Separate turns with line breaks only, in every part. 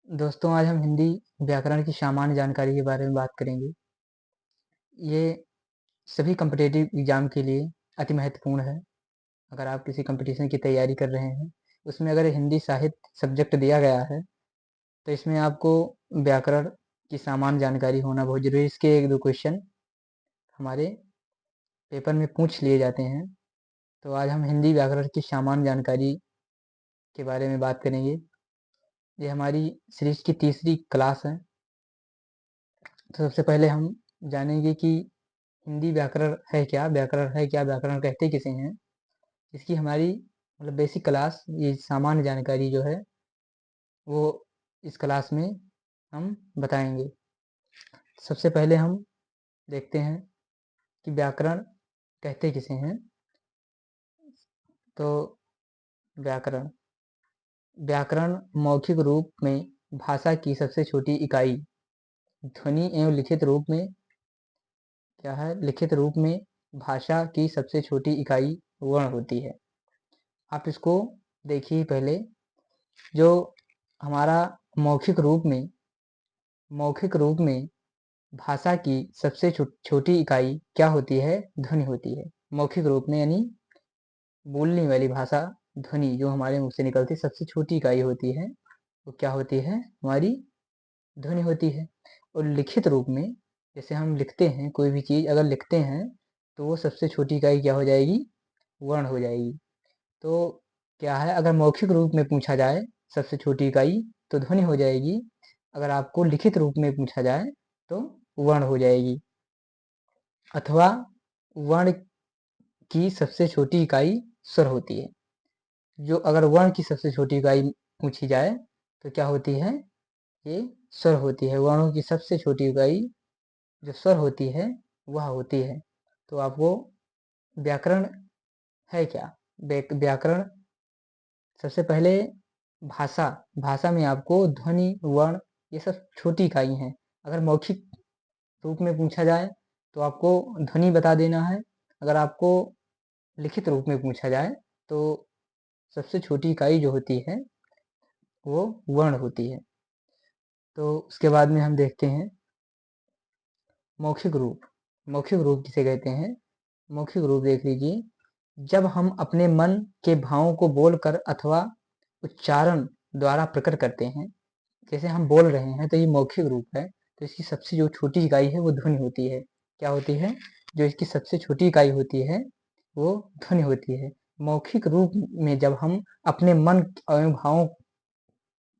दोस्तों, आज हम हिंदी व्याकरण की सामान्य जानकारी के बारे में बात करेंगे। ये सभी कॉम्पिटिटिव एग्ज़ाम के लिए अति महत्वपूर्ण है। अगर आप किसी कॉम्पिटिशन की तैयारी कर रहे हैं, उसमें अगर हिंदी साहित्य सब्जेक्ट दिया गया है, तो इसमें आपको व्याकरण की सामान्य जानकारी होना बहुत ज़रूरी है। इसके 1-2 क्वेश्चन हमारे पेपर में पूछ लिए जाते हैं। तो आज हम हिंदी व्याकरण की सामान्य जानकारी के बारे में बात करेंगे। ये हमारी सीरीज़ की तीसरी क्लास है। तो सबसे पहले हम जानेंगे कि हिंदी व्याकरण है क्या? व्याकरण है क्या? व्याकरण कहते किसे हैं? इसकी हमारी मतलब बेसिक क्लास, ये सामान्य जानकारी जो है वो इस क्लास में हम बताएंगे। सबसे पहले हम देखते हैं कि व्याकरण कहते किसे हैं। तो व्याकरण व्याकरण मौखिक रूप में भाषा की सबसे छोटी इकाई, ध्वनि एवं लिखित रूप में क्या है? लिखित रूप में भाषा की सबसे छोटी इकाई वर्ण होती है। आप इसको देखिए पहले। जो हमारा मौखिक रूप में मौखिक रूप में भाषा की सबसे छोटी इकाई क्या होती है? ध्वनि होती है। मौखिक रूप में यानी बोलने वाली भाषा, ध्वनि जो हमारे मुख से निकलती सबसे छोटी इकाई होती है, वो क्या होती है? हमारी ध्वनि होती है। और लिखित रूप में जैसे हम लिखते हैं, कोई भी चीज़ अगर लिखते हैं तो वो सबसे छोटी इकाई क्या हो जाएगी? वर्ण हो जाएगी। तो क्या है, अगर मौखिक रूप में पूछा जाए सबसे छोटी इकाई तो ध्वनि हो जाएगी। अगर आपको लिखित रूप में पूछा जाए तो वर्ण हो जाएगी। अथवा वर्ण की सबसे छोटी इकाई स्वर होती है। जो अगर वर्ण की सबसे छोटी इकाई पूछी जाए तो क्या होती है? ये स्वर होती है। वर्णों की सबसे छोटी इकाई जो स्वर होती है वह होती है। तो आपको व्याकरण है क्या? व्याकरण सबसे पहले भाषा भाषा में आपको ध्वनि, वर्ण ये सब छोटी इकाई हैं। अगर मौखिक रूप में पूछा जाए तो आपको ध्वनि बता देना है। अगर आपको लिखित रूप में पूछा जाए तो सबसे छोटी इकाई जो होती है वो वर्ण होती है। तो उसके बाद में हम देखते हैं मौखिक रूप। मौखिक रूप किसे कहते हैं? मौखिक रूप देख लीजिए। जब हम अपने मन के भावों को बोलकर अथवा उच्चारण द्वारा प्रकट करते हैं, जैसे हम बोल रहे हैं तो ये मौखिक रूप है। तो इसकी सबसे जो छोटी इकाई है वो ध्वनि होती है। क्या होती है? जो इसकी सबसे छोटी इकाई होती है वो ध्वनि होती है। मौखिक रूप में जब हम अपने मन एवं भावों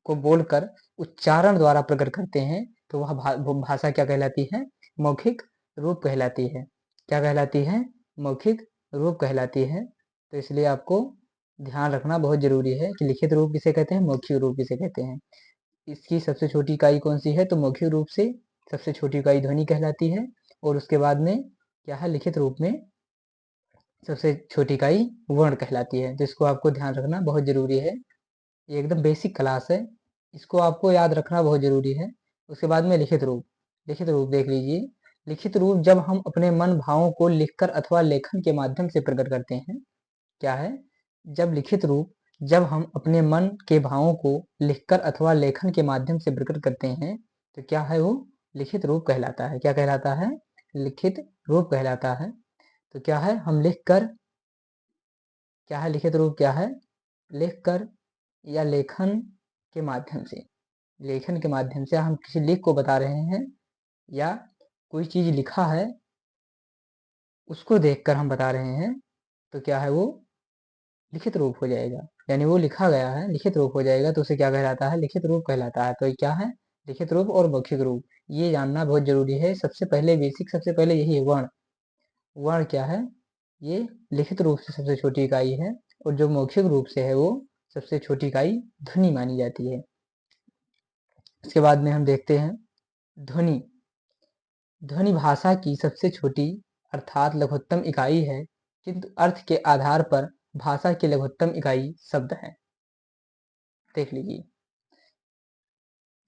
को बोलकर उच्चारण द्वारा प्रकट करते हैं तो वह भाषा क्या कहलाती है? मौखिक रूप कहलाती है। क्या कहलाती है? मौखिक रूप कहलाती है। तो इसलिए आपको ध्यान रखना बहुत जरूरी है कि लिखित रूप किसे कहते हैं, मौखिक रूप किसे कहते हैं। इसकी सबसे छोटी इकाई कौन सी है? तो मौखिक रूप से सबसे छोटी इकाई ध्वनि कहलाती है। और उसके बाद में क्या है? लिखित रूप में सबसे छोटी इकाई वर्ण कहलाती है। तो इसको आपको ध्यान रखना बहुत जरूरी है। ये एकदम बेसिक क्लास है, इसको आपको याद रखना बहुत जरूरी है। उसके बाद में लिखित रूप। लिखित रूप देख लीजिए। लिखित रूप जब हम अपने मन भावों को लिखकर अथवा लेखन के माध्यम से प्रकट करते हैं। क्या है? जब लिखित रूप जब हम अपने मन के भावों को लिखकर अथवा लेखन के माध्यम से प्रकट करते हैं तो क्या है? वो लिखित रूप कहलाता है। क्या कहलाता है? लिखित रूप कहलाता है। तो क्या है? हम लिख कर क्या है? लिखित रूप क्या है? लिख कर या लेखन के माध्यम से, लेखन के माध्यम से हम किसी लेख को बता रहे हैं या कोई चीज लिखा है उसको देखकर हम बता रहे हैं तो क्या है? वो लिखित रूप हो जाएगा। यानी वो लिखा गया है, लिखित रूप हो जाएगा तो उसे क्या कहलाता है? लिखित रूप कहलाता है। तो ये क्या है? लिखित रूप और मौखिक रूप, ये जानना बहुत जरूरी है। सबसे पहले बेसिक, सबसे पहले यही है वर्ण। वर्ण क्या है? ये लिखित रूप से सबसे छोटी इकाई है और जो मौखिक रूप से है वो सबसे छोटी इकाई ध्वनि मानी जाती है। इसके बाद में हम देखते हैं ध्वनि। ध्वनि भाषा की सबसे छोटी अर्थात लघुत्तम इकाई है, किंतु अर्थ के आधार पर भाषा की लघुत्तम इकाई शब्द है। देख लीजिए।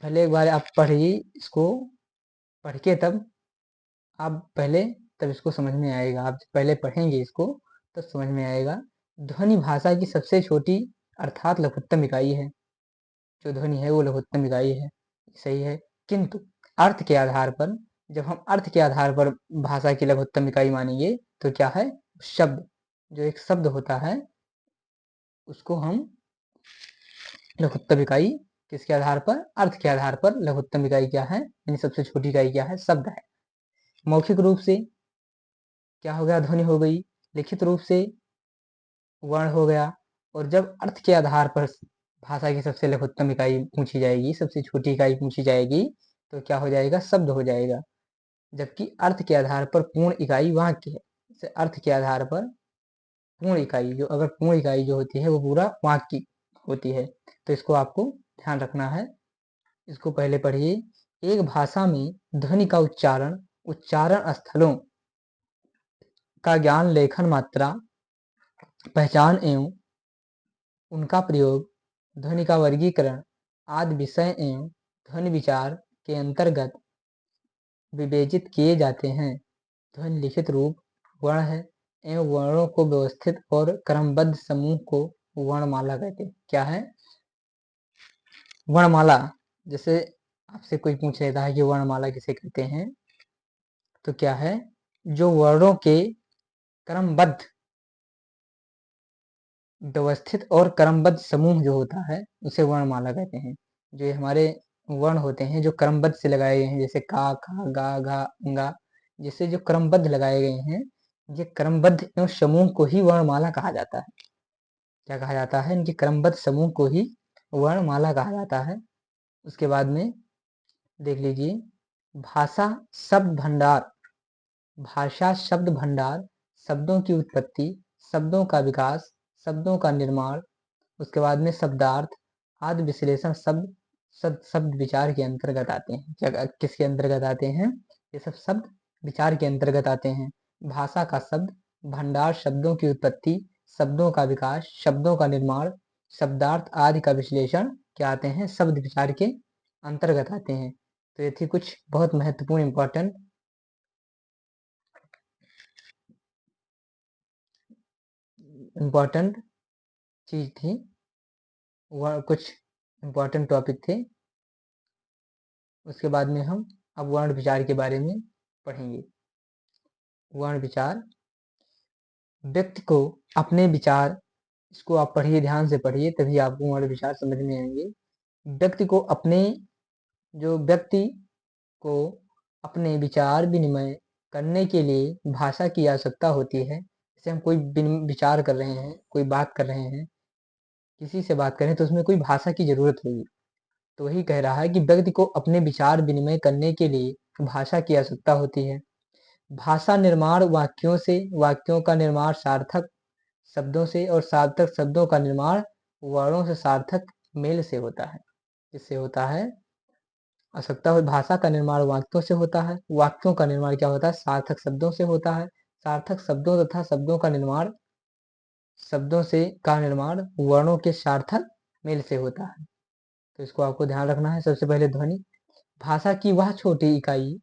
पहले एक बार आप पढ़िए इसको, पढ़ के तब आप पहले तब इसको समझ में आएगा। आप पहले पढ़ेंगे इसको तो समझ में आएगा। ध्वनि भाषा की सबसे छोटी अर्थात लघुत्तम इकाई है। जो ध्वनि है वो लघुत्तम इकाई है, सही है। किंतु अर्थ के आधार पर, जब हम अर्थ के आधार पर भाषा की लघुत्तम इकाई मानेंगे तो क्या है, शब्द, जो एक शब्द होता है उसको हम लघुत्तम इकाई, किसके आधार पर, अर्थ के आधार पर लघुत्तम इकाई क्या है, यानी सबसे छोटी इकाई क्या है, शब्द है। मौखिक रूप से क्या हो गया, ध्वनि हो गई। लिखित रूप से वर्ण हो गया। और जब अर्थ के आधार पर भाषा की सबसे लघुत्तम इकाई पूछी जाएगी, सबसे छोटी इकाई पूछी जाएगी, तो क्या हो जाएगा, शब्द हो जाएगा। जबकि अर्थ के आधार पर पूर्ण इकाई वाक्य है। जैसे अर्थ के आधार पर पूर्ण इकाई, जो अगर पूर्ण इकाई जो होती है वो पूरा वाक्य होती है, तो इसको आपको ध्यान रखना है। इसको पहले पढ़िए। एक भाषा में ध्वनि का उच्चारण, उच्चारण स्थलों का ज्ञान, लेखन मात्रा, पहचान एवं उनका प्रयोग, ध्वनि का वर्गीकरण आदि विषय एवं ध्वनि विचार के अंतर्गत विवेचित किए जाते हैं। ध्वनि लिखित रूप वर्ण है एवं वर्णों को व्यवस्थित और क्रमबद्ध समूह को वर्णमाला कहते हैं। क्या है, वर्णमाला। जैसे आपसे कोई पूछ लेता है कि वर्णमाला किसे कहते हैं, तो क्या है, जो वर्णों के क्रमबद्ध, व्यवस्थित और क्रमबद्ध समूह जो होता है उसे वर्णमाला कहते हैं। जो ये हमारे वर्ण होते हैं जो क्रमबद्ध से लगाए गए हैं, जैसे का, खा, गा, घा, गा, जिससे जो क्रमबद्ध लगाए गए हैं, ये क्रमबद्ध एवं समूह को ही वर्णमाला कहा जाता है। क्या कहा जाता है, इनके क्रमबद्ध समूह को ही वर्णमाला कहा जाता है। उसके बाद में देख लीजिए, भाषा शब्द भंडार, भाषा शब्द भंडार, शब्दों की उत्पत्ति, शब्दों का विकास, शब्दों का निर्माण, उसके बाद में शब्दार्थ आदि विश्लेषण शब्द विचार के अंतर्गत आते हैं। क्या किसके अंतर्गत आते हैं, ये सब शब्द विचार के अंतर्गत आते हैं। भाषा का शब्द भंडार, शब्दों की उत्पत्ति, शब्दों का विकास, शब्दों का निर्माण, शब्दार्थ आदि का विश्लेषण क्या आते हैं, शब्द विचार के अंतर्गत आते हैं। तो ये थी कुछ बहुत महत्वपूर्ण इम्पोर्टेंट चीज थी, वह कुछ इम्पोर्टेंट टॉपिक थे। उसके बाद में हम अब वर्ण विचार के बारे में पढ़ेंगे। वर्ण विचार, व्यक्ति को अपने विचार, इसको आप पढ़िए, ध्यान से पढ़िए, तभी आपको वर्ण विचार समझ में आएंगे। व्यक्ति को अपने, जो व्यक्ति को अपने विचार विनिमय करने के लिए भाषा की आवश्यकता होती है। जैसे हम कोई विचार कर रहे हैं, कोई बात कर रहे हैं, किसी से बात करें तो उसमें कोई भाषा की जरूरत होगी। तो वही कह रहा है कि व्यक्ति को अपने विचार विनिमय करने के लिए भाषा की आवश्यकता होती है। भाषा निर्माण वाक्यों से, वाक्यों का निर्माण सार्थक शब्दों से, और सार्थक शब्दों का निर्माण वर्णों से सार्थक मेल से होता है। इससे होता है आवश्यकता हो, भाषा का निर्माण वाक्यों से होता है, वाक्यों का निर्माण क्या होता है, सार्थक शब्दों से होता है, सार्थक शब्दों तथा शब्दों का निर्माण, शब्दों से का निर्माण वर्णों के सार्थक मेल से होता है। तो इसको आपको ध्यान रखना है। सबसे पहले ध्वनि, भाषा की वह छोटी इकाई,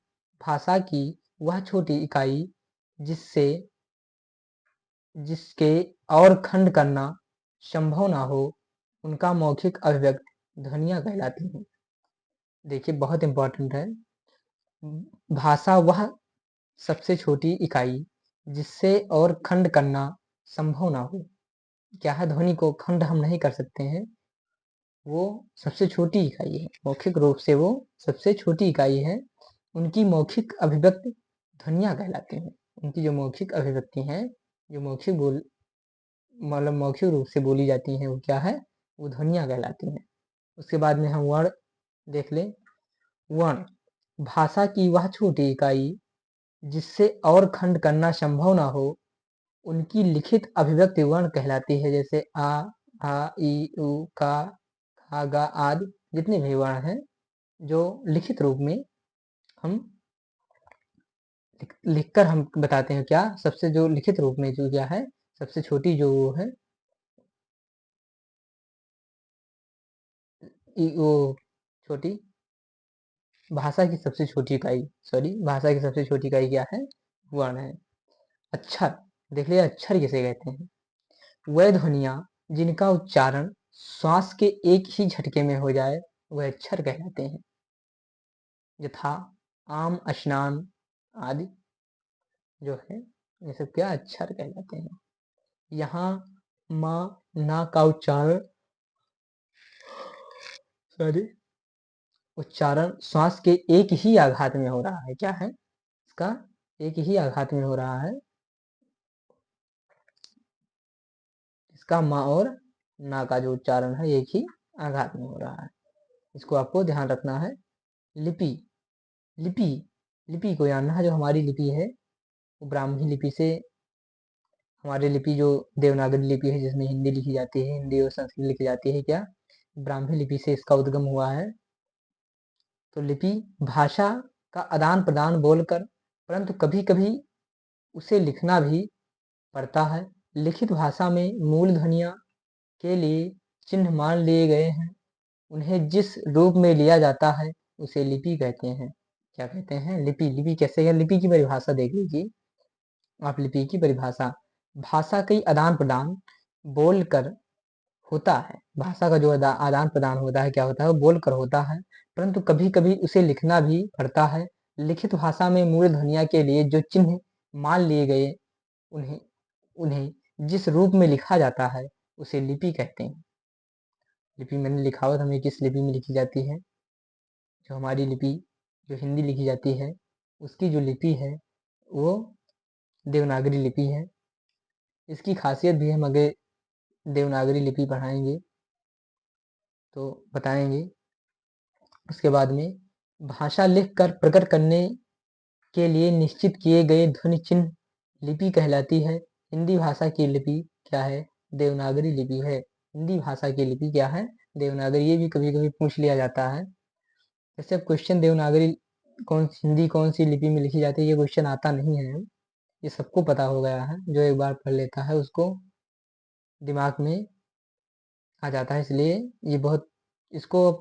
भाषा की वह छोटी इकाई जिससे, जिसके और खंड करना संभव ना हो, उनका मौखिक अभिव्यक्ति ध्वनियाँ कहलाती हैं। देखिए बहुत इंपॉर्टेंट है। भाषा वह सबसे छोटी इकाई जिससे और खंड करना संभव ना हो। क्या है, ध्वनि को खंड हम नहीं कर सकते हैं, वो सबसे छोटी इकाई है, मौखिक रूप से वो सबसे छोटी इकाई है। उनकी मौखिक अभिव्यक्ति ध्वनियाँ कहलाती हैं। उनकी जो मौखिक अभिव्यक्ति हैं, जो मौखिक बोल, मतलब मौखिक रूप से बोली जाती हैं, वो क्या है, वो ध्वनियाँ कहलाती हैं। उसके बाद में हम वर्ण देख लें। वर्ण, भाषा की वह छोटी इकाई जिससे और खंड करना संभव ना हो, उनकी लिखित अभिव्यक्ति वर्ण कहलाती है। जैसे आ ई उ का, खा, गा आदि जितने भी वर्ण हैं, जो लिखित रूप में हम लिखकर हम बताते हैं, क्या सबसे जो लिखित रूप में जो क्या है, सबसे छोटी जो वो है, वो छोटी, भाषा की सबसे छोटी इकाई, सॉरी, भाषा की सबसे छोटी इकाई क्या है, वर्ण है। अक्षर, देख लिया, अक्षर किसे कहते हैं, वह ध्वनियाँ जिनका उच्चारण श्वास के एक ही झटके में हो जाए वह अक्षर कहलाते हैं। यथा आम, स्नान आदि जो है ये सब क्या अक्षर कहलाते हैं। यहाँ माँ ना का उच्चारण श्वास के एक ही आघात में हो रहा है। क्या है इसका? एक ही आघात में हो रहा है। इसका माँ और ना का जो उच्चारण है एक ही आघात में हो रहा है। इसको आपको ध्यान रखना है। लिपि लिपि लिपि को जानना है। जो हमारी लिपि है वो ब्राह्मी लिपि से, हमारी लिपि जो देवनागरी लिपि है जिसमें हिंदी लिखी जाती है, हिंदी और संस्कृत लिखी जाती है, क्या ब्राह्मी लिपि से इसका उद्गम हुआ है। तो लिपि भाषा का आदान प्रदान बोलकर, परंतु कभी कभी उसे लिखना भी पड़ता है। लिखित भाषा में मूल ध्वनियों के लिए चिन्ह मान लिए गए हैं। उन्हें जिस रूप में लिया जाता है उसे लिपि कहते हैं। क्या कहते हैं? लिपि। लिपि कैसे है? लिपि की परिभाषा देख लीजिए आप। लिपि की परिभाषा, भाषा का आदान प्रदान बोलकर होता है। भाषा का जो आदान प्रदान होता है क्या होता है? वो बोलकर होता है, परंतु कभी कभी उसे लिखना भी पड़ता है। लिखित भाषा में मूल ध्वनियों के लिए जो चिन्ह मान लिए गए उन्हें उन्हें जिस रूप में लिखा जाता है उसे लिपि कहते हैं। लिपि मैंने लिखावट हमें किस लिपि में लिखी जाती है? जो हमारी लिपि जो हिंदी लिखी जाती है उसकी जो लिपि है वो देवनागरी लिपि है। इसकी खासियत भी हम आगे देवनागरी लिपि पढ़ाएंगे तो बताएंगे। उसके बाद में भाषा लिखकर प्रकट करने के लिए निश्चित किए गए ध्वनि चिन्ह लिपि कहलाती है। हिंदी भाषा की लिपि क्या है? देवनागरी लिपि है। हिंदी भाषा की लिपि क्या है? देवनागरी। ये भी कभी कभी पूछ लिया जाता है। जैसे अब क्वेश्चन देवनागरी हिंदी कौन सी लिपि में लिखी जाती है, ये क्वेश्चन आता नहीं है। ये सबको पता हो गया है। जो एक बार पढ़ लेता है उसको दिमाग में आ जाता है। इसलिए ये बहुत, इसको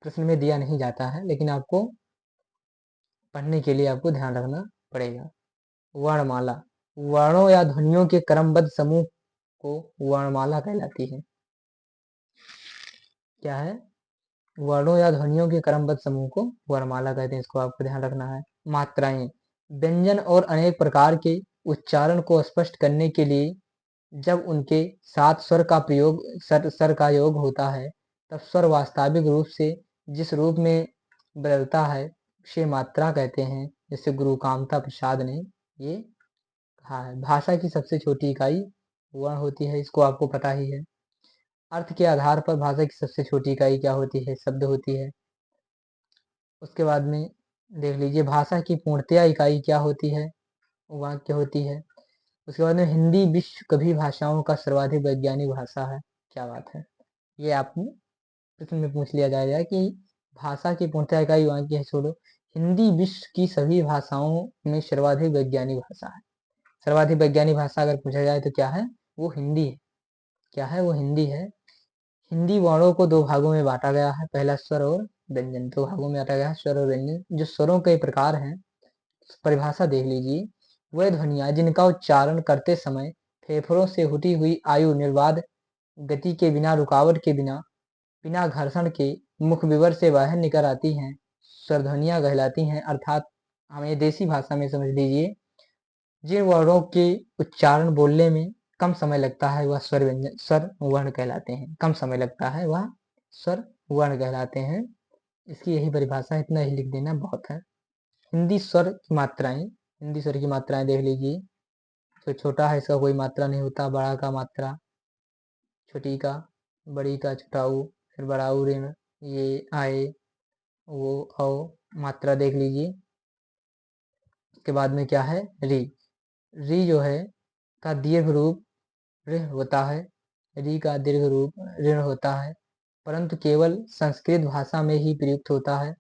प्रश्न में दिया नहीं जाता है, लेकिन आपको पढ़ने के लिए आपको ध्यान रखना पड़ेगा। वर्णमाला, वर्णों या ध्वनियों के क्रमबद्ध समूह को वर्णमाला कहलाती है। क्या है? वर्णों या ध्वनियों के क्रमबद्ध समूह को वर्णमाला कहते हैं। इसको आपको ध्यान रखना है। मात्राएं, व्यंजन और अनेक प्रकार के उच्चारण को स्पष्ट करने के लिए जब उनके साथ स्वर का प्रयोग स्वर का योग होता है तब स्वर वास्तविक रूप से जिस रूप में बदलता है उसे मात्रा कहते हैं। जैसे गुरु कामता प्रसाद ने ये कहा है। भाषा की सबसे छोटी इकाई वर्ण होती है। इसको आपको पता ही है। अर्थ के आधार पर भाषा की सबसे छोटी इकाई क्या होती है? शब्द होती है। उसके बाद में देख लीजिए भाषा की पूर्णतया इकाई क्या होती है? वाक्य होती है। उसके बाद में हिंदी विश्व कभी भाषाओं का सर्वाधिक वैज्ञानिक भाषा है। क्या बात है! ये आपने प्रश्न में पूछ लिया जाएगा कि भाषा की पूर्णतया इकाई वाक्य है। छोड़ो, हिंदी विश्व की सभी भाषाओं में सर्वाधिक वैज्ञानिक भाषा है। सर्वाधिक वैज्ञानिक भाषा अगर पूछा जाए तो क्या है? वो हिंदी है। क्या है? वो हिंदी है। हिंदी वर्णों को दो भागों में बांटा गया है। पहला स्वर और व्यंजन। दो भागों में बांटा गया है, स्वर और व्यंजन। जो स्वरों के प्रकार हैं, परिभाषा देख लीजिए। वह ध्वनियाँ जिनका उच्चारण करते समय फेफड़ों से हुटी हुई आयु निर्बाध गति के बिना, रुकावट के बिना, बिना घर्षण के मुख विवर से बाहर निकल आती हैं, स्वरध्वनियाँ कहलाती हैं। अर्थात हमें देसी भाषा में समझ लीजिए, जिन वर्णों के उच्चारण बोलने में कम समय लगता है वह स्वर व्यंजन स्वर वर्ण कहलाते हैं। कम समय लगता है वह स्वर वर्ण कहलाते हैं। इसकी यही परिभाषा है। इतना ही लिख देना बहुत है। हिंदी स्वर की मात्राएं, हिंदी स्वर की मात्राएं देख लीजिए। तो छोटा है इसका कोई मात्रा नहीं होता। बड़ा का मात्रा, छोटी का, बड़ी का छोटा ऊ, फिर बड़ा ऊ ऋण, ये आए वो औ, मात्रा देख लीजिए। उसके बाद में क्या है? री। री जो है का दीर्घ रूप ऋ होता है। री का दीर्घ रूप ऋण होता है, परंतु केवल संस्कृत भाषा में ही प्रयुक्त होता है।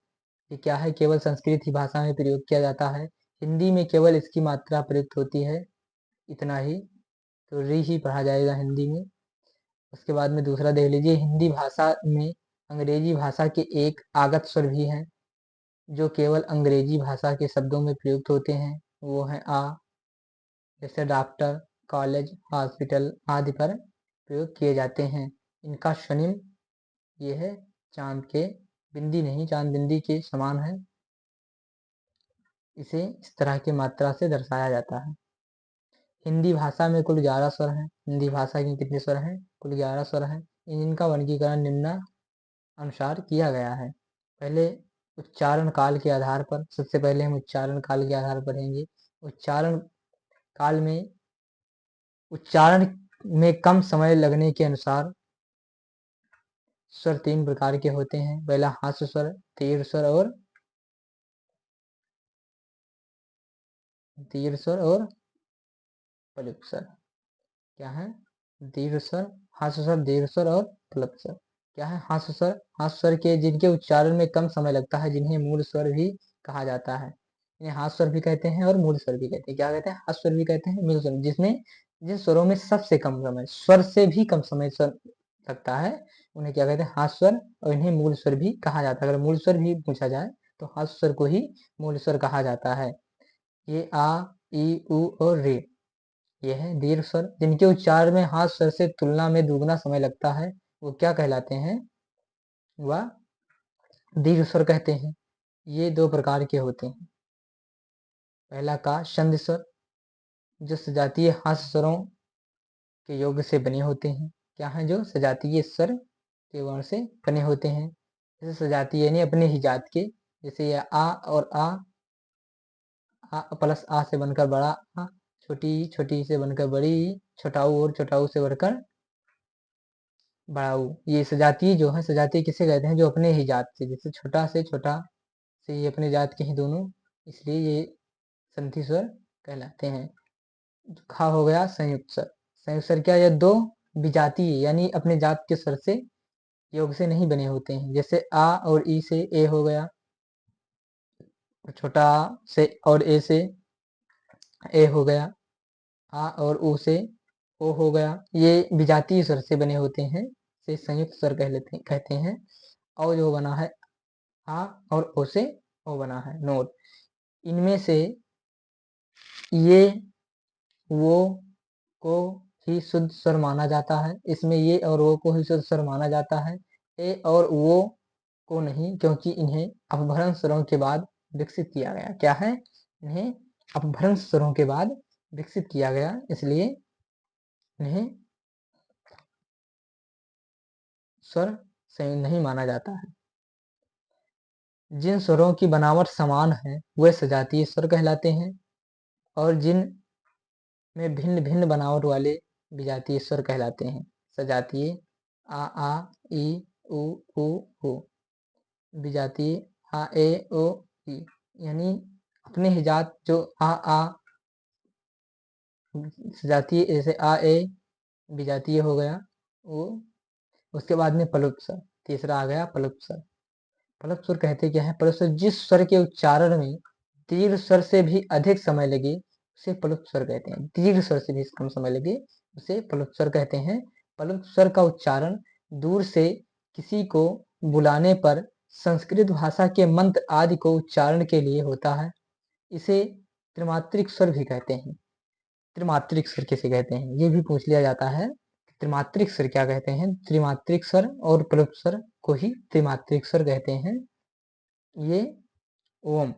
ये क्या है? केवल संस्कृत ही भाषा में प्रयोग किया जाता है। हिंदी में केवल इसकी मात्रा प्रयुक्त होती है। इतना ही। तो री ही पढ़ा जाएगा हिंदी में। उसके बाद में दूसरा देख लीजिए। हिंदी भाषा में अंग्रेजी भाषा के एक आगत स्वर भी हैं जो केवल अंग्रेजी भाषा के शब्दों में प्रयुक्त होते हैं। वो है आ। जैसे डॉक्टर, कॉलेज, हॉस्पिटल आदि पर प्रयोग किए जाते हैं। इनका स्वनिम ये है चांद के बिंदी नहीं, चांद बिंदी के समान है। इसे इस तरह की मात्रा से दर्शाया जाता है। हिंदी भाषा में कुल 11 स्वर हैं। हिंदी भाषा के कितने स्वर हैं? कुल 11 स्वर हैं। इनका वर्गीकरण निम्न अनुसार किया गया है। पहले उच्चारण काल के आधार पर, सबसे पहले हम उच्चारण काल के आधार पर पढ़ेंगे। उच्चारण काल में उच्चारण में कम समय लगने के अनुसार स्वर 3 प्रकार के होते हैं। पहला हास्य स्वर, दीर्घ स्वर और प्लुप स्वर। क्या है? दीर्घ स्वर, हास्य स्वर, दीर्घ स्वर और प्लुप स्वर। क्या है? हास्य स्वर, हास्य स्वर के जिनके उच्चारण में कम समय लगता है, जिन्हें मूल स्वर भी कहा जाता है। इन्हें हास्य स्वर भी कहते हैं और मूल स्वर भी कहते हैं। क्या कहते हैं? हास्य स्वर भी कहते हैं, मूल स्वर, जिसमें जिन स्वरों में सबसे कम समय, स्वर से भी कम समय स्वर लगता है, उन्हें क्या कहते हैं? हास्य स्वर। और इन्हें मूल स्वर भी कहा जाता है। अगर मूल स्वर भी पूछा जाए तो हास्य स्वर को ही मूल स्वर कहा जाता है। ये आ, ई, उ और रे, ये है दीर्घ स्वर, जिनके उच्चारण में हास्य स्वर से तुलना में दुगना समय लगता है, वो क्या कहलाते हैं? वह दीर्घ स्वर कहते हैं। ये 2 प्रकार के होते हैं। पहला का संधि स्वर, जो सजातीय हास्य स्वरों के योग से बने होते हैं। क्या है? जो सजातीय स्वर के वर्ण से बने होते हैं। जैसे सजातीय यानी अपने ही जात के, जैसे ये आ और आ प्लस आ से बनकर बड़ा आ, छोटी छोटी से बनकर बड़ी, छोटाऊ और छोटाऊ से बनकर बड़ाऊ। ये सजातीय जो है, सजातीय किसे कहते हैं? जो अपने ही जात से, जैसे छोटा से छोटा से ये अपने जात के ही दोनों, इसलिए ये संधि स्वर कहलाते हैं। खा हो गया संयुक्त स्वर। संयुक्त स्वर क्या? ये 2 विजातीय यानी अपने जात के स्वर से योग से नहीं बने होते हैं। जैसे आ और ई से ए हो गया, छोटा आ से और ए से ए हो गया, आ और ऊ से ओ हो गया। ये विजातीय स्वर से बने होते हैं, से संयुक्त स्वर कहते हैं। और जो बना है आ और ओ से ओ बना है, नोट। इनमें से ये वो को ही शुद्ध स्वर माना जाता है। इसमें ये और वो को ही शुद्ध स्वर माना जाता है। ए और वो को नहीं, क्योंकि इन्हें अपभ्रंश स्वरों के बाद विकसित किया गया। क्या है? इन्हें अपभ्रंश स्वरों के बाद विकसित किया गया, इसलिए इन्हें स्वर संयुक्त नहीं माना जाता है। जिन स्वरों की बनावट समान है वे सजातीय स्वर कहलाते हैं, और जिन में भिन्न भिन्न बनावट वाले विजातीय स्वर कहलाते हैं। सजातीय आ ई उ ऊ, विजातीय आ ए ओ ई, यानी अपने ही जात जो आ सजातीय, जैसे आ ए विजातीय हो गया वो। उसके बाद में प्लुप स्वर, तीसरा आ गया प्लुप स्वर। प्लुप स्वर कहते क्या है? प्लुप स्वर जिस स्वर के उच्चारण में दीर्घ स्वर से भी अधिक समय लगे उसे प्लुप स्वर कहते हैं। दीर्घ स्वर से भी कम समय लगे उसे प्लुप स्वर कहते हैं। प्लुप स्वर का उच्चारण दूर से किसी को बुलाने पर संस्कृत भाषा के मंत्र आदि को उच्चारण के लिए होता है। इसे त्रिमात्रिक स्वर भी कहते हैं। त्रिमात्रिक स्वर किसे कहते हैं? ये भी पूछ लिया जाता है। त्रिमात्रिक स्वर क्या कहते हैं? त्रिमात्रिक स्वर और प्लुप स्वर को ही त्रिमात्रिक स्वर कहते हैं। ये ओम,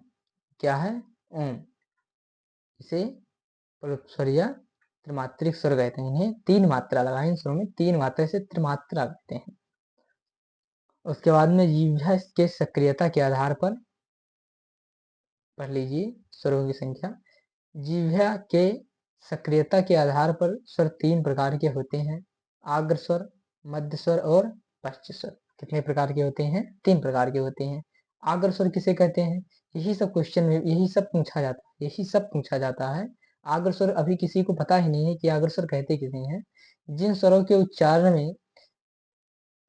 क्या है? ओम, इसे प्लुप स्वर या त्रिमात्रिक स्वर कहते हैं। इन्हें 3 मात्रा लगाएं, इन स्वरों में 3 मात्रा से त्रिमात्रा कहते हैं। उसके बाद में जिह्वा के सक्रियता के आधार पर पढ़ लीजिए स्वरों की संख्या। जिह्वा के सक्रियता के आधार पर स्वर 3 प्रकार के होते हैं। आग्र स्वर, मध्य स्वर और पश्च स्वर। कितने प्रकार के होते हैं? 3 प्रकार के होते हैं। आग्र स्वर किसे कहते हैं? यही सब क्वेश्चन में यही सब पूछा जाता है। आग्र स्वर अभी किसी को पता ही नहीं है कि आग्र स्वर कहते किसे हैं। जिन स्वरों के उच्चारण में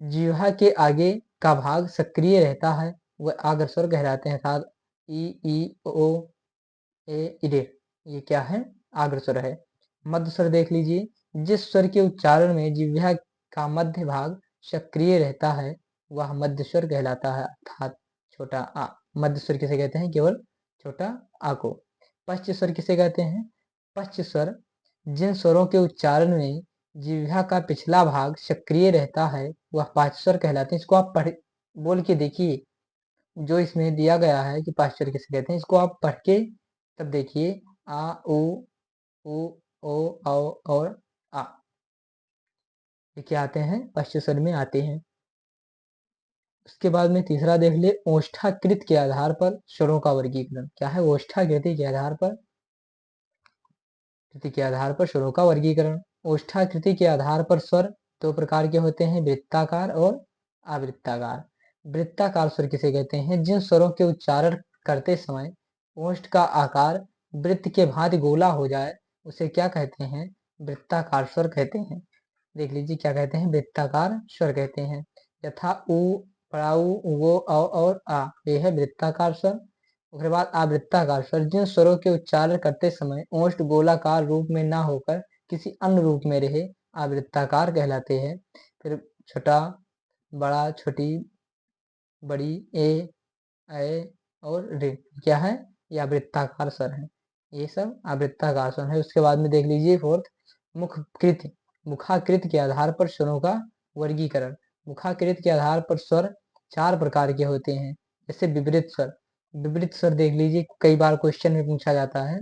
जिह्वा के आगे का भाग सक्रिय रहता है वह आग्र स्वर कहलाते हैं। अर्थात ई ओ ए इरे, ये क्या है? आग्र स्वर है। मध्य स्वर देख लीजिए, जिस स्वर के उच्चारण में जिह्वा का मध्य भाग सक्रिय रहता है वह मध्य स्वर कहलाता है, अर्थात छोटा आ। मध्य स्वर किसे कहते हैं? केवल छोटा आ को। पश्च स्वर किसे कहते हैं? पश्च स्वर जिन स्वरों के उच्चारण में जिह्वा का पिछला भाग सक्रिय रहता है वह पाचस्वर कहलाते हैं। इसको आप पढ़ बोल के देखिए, जो इसमें दिया गया है कि पाचस्वर किसे कहते हैं, इसको आप पढ़ के तब देखिए। आ उ उ ओ औ और आ, ये क्या आते हैं, पाचस्वर में आते हैं। उसके बाद में तीसरा देख ले, ओष्ठाकृत के आधार पर स्वरों का वर्गीकरण। क्या है, ओष्ठाकृति के आधार पर, कृति के आधार पर स्वरों का वर्गीकरण। ओष्ठाकृति के आधार पर स्वर दो प्रकार के होते हैं, वृत्ताकार और आवृत्ताकार। वृत्ताकार स्वर किसे कहते हैं, जिन स्वरों के उच्चारण करते समय ओष्ठ का आकार वृत्त के भांति गोला हो जाए उसे क्या कहते हैं, वृत्ताकार स्वर कहते हैं। देख लीजिए क्या कहते हैं, वृत्ताकार स्वर कहते हैं। यथा उ, पड़ाऊ, वो, और आ, ये है वृत्ताकार स्वर। उसके बाद आवृत्ताकार स्वर, जिन स्वरों के उच्चारण करते समय ओष्ठ गोलाकार रूप में ना होकर किसी अन्य रूप में रहे, आवृत्ताकार कहलाते हैं। फिर छोटा, बड़ा, छोटी, बड़ी, ए और रे, क्या है, ये आवृत्ताकार स्वर है। ये सब आवृत्ताकार स्वर है। उसके बाद में देख लीजिए फोर्थ, मुखकृत। मुखाकृत के आधार पर स्वरों का वर्गीकरण। मुखाकृत के आधार पर स्वर चार प्रकार के होते हैं, जैसे विपरीत स्वर। विपरीत स्वर देख लीजिए, कई बार क्वेश्चन में पूछा जाता है।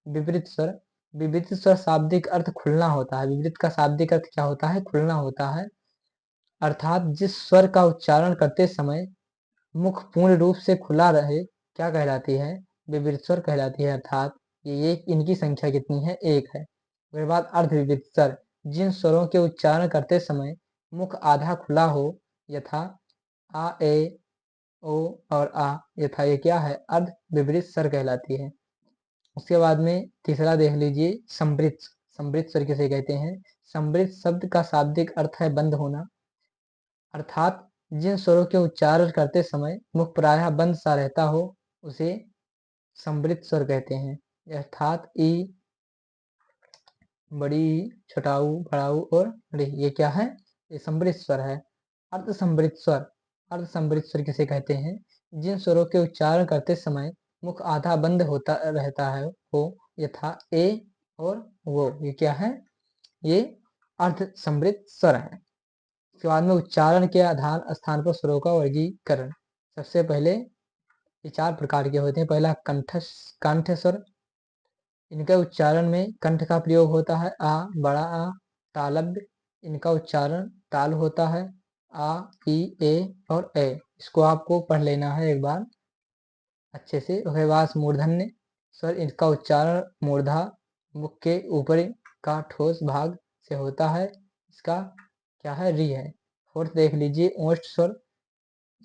विपरीत स्वर, विपरीत स्वर शाब्दिक अर्थ खुलना होता है। विपरीत का शाब्दिक अर्थ क्या होता है, खुलना होता है। अर्थात जिस स्वर का उच्चारण करते समय मुख पूर्ण रूप से खुला रहे, क्या कहलाती है, विपरीत स्वर कहलाती है। अर्थात ये इनकी संख्या कितनी है, एक है। उसके बाद अर्ध विपरीत स्वर, जिन स्वरों के उच्चारण करते समय मुख आधा खुला हो, यथा आ, ए, ओ और आ, यथा ये क्या है, अर्ध विपरीत स्वर कहलाती है। उसके बाद में तीसरा देख लीजिए, संवृत। संवृत स्वर किसे कहते हैं, संवृत शब्द का शाब्दिक अर्थ है बंद होना। अर्थात जिन स्वरों के उच्चारण करते समय मुख प्रायः बंद सा रहता हो उसे संवृत स्वर कहते हैं। अर्थात ई, बड़ी, छोटाऊ, बड़ाऊ और रे, ये क्या है, ये संवृत स्वर है। अर्ध संवृत स्वर, अर्ध संवृत स्वर किसे कहते हैं, जिन स्वरों के उच्चारण करते समय मुख आधा बंद होता रहता है हो, यथा ए और वो, ये क्या है, ये अर्ध संवृत स्वर है। उसके बाद में उच्चारण के आधार स्थान पर स्वरों का वर्गीकरण। सबसे पहले ये चार प्रकार के होते हैं। पहला कंठ स्वर, इनके उच्चारण में कंठ का प्रयोग होता है। आ, बड़ा आ, तालव्य, इनका उच्चारण ताल होता है। आ, ई, ए और ए, इसको आपको पढ़ लेना है एक बार अच्छे से। उसके बाद मूर्धन्य स्वर, इनका उच्चारण मूर्धा मुख के ऊपरी का ठोस भाग से होता है, इसका क्या है, री है। फोर्थ देख लीजिए, ओष्ठ स्वर,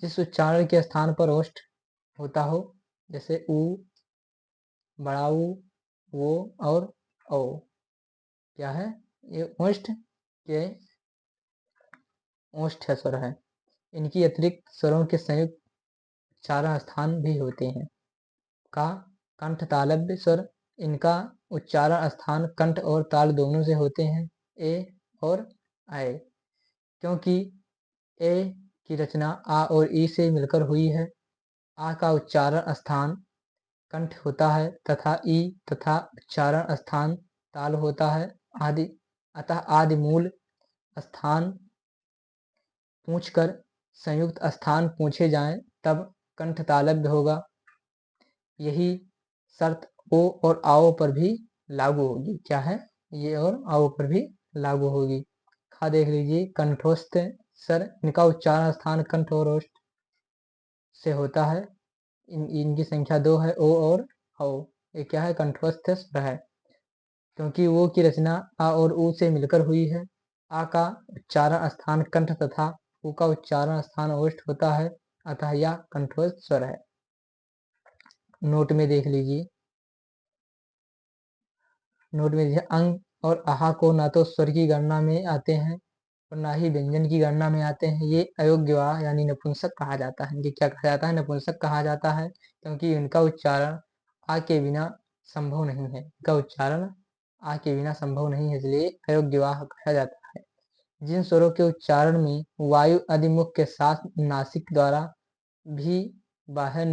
जिस उच्चारण के स्थान पर ओष्ठ होता हो, जैसे उ, बड़ाऊ, वो और ओ, क्या है, ये ओष्ठ के ओष्ठ स्वर है। इनकी अतिरिक्त स्वरों के संयुक्त उच्चारण स्थान भी होते हैं। का कंठ तालव्य स्वर, इनका उच्चारण स्थान कंठ और ताल दोनों से होते हैं, ए और आए। क्योंकि ए की रचना आ और ई से मिलकर हुई है, आ का उच्चारण स्थान कंठ होता है तथा ई तथा उच्चारण स्थान ताल होता है। आदि अतः आदि मूल स्थान पूछकर संयुक्त स्थान पूछे जाएं तब कंठ तालव्य होगा। यही शर्त ओ और आओ पर भी लागू होगी। क्या है, ये और आओ पर भी लागू होगी। खा देख लीजिए, कंठोस्थ सर, इनका उच्चारण स्थान कंठ और ओष्ठ से होता है। इनकी संख्या दो है, ओ और औ। ये क्या है, कंठस्थ स्वर है, क्योंकि वो की रचना आ और ऊ से मिलकर हुई है। आ का उच्चारण स्थान कंठ तथा ऊ का उच्चारण स्थान ओष्ठ होता है, अतः यह कंठस्थ स्वर है। नोट में देख लीजिए, नोट में देखिए, अंग और आहा को ना तो स्वर की गणना में आते हैं और ना ही व्यंजन की गणना में आते हैं। ये अयोग्यवाह यानी नपुंसक कहा जाता है। ये क्या कहा जाता है, नपुंसक कहा जाता है, क्योंकि इनका उच्चारण आ के बिना संभव नहीं है। इनका उच्चारण आ के बिना संभव नहीं है, इसलिए अयोग्यवाह कहा जाता है। जिन स्वरों के उच्चारण में वायु अधिमुख के साथ नासिक द्वारा भी बाहर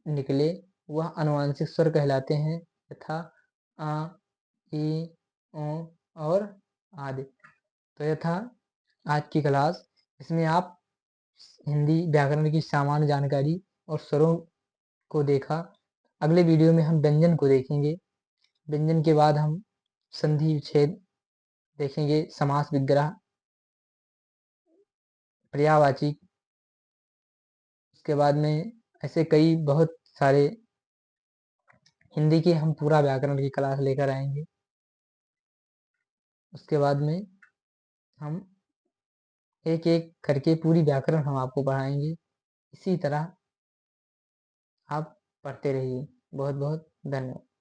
निकले वह अनुवांशिक स्वर कहलाते हैं, तथा आ, ई, ओ और आदि। तो यह था आज की क्लास। इसमें आप हिंदी व्याकरण की सामान्य जानकारी और स्वरों को देखा। अगले वीडियो में हम व्यंजन को देखेंगे। व्यंजन के बाद हम संधि विच्छेद देखेंगे, समास विग्रह, पर्यायवाची। उसके बाद में ऐसे कई बहुत सारे हिंदी के हम पूरा व्याकरण की क्लास लेकर आएंगे। उसके बाद में हम एक एक करके पूरी व्याकरण हम आपको पढ़ाएंगे। इसी तरह आप पढ़ते रहिए। बहुत बहुत धन्यवाद।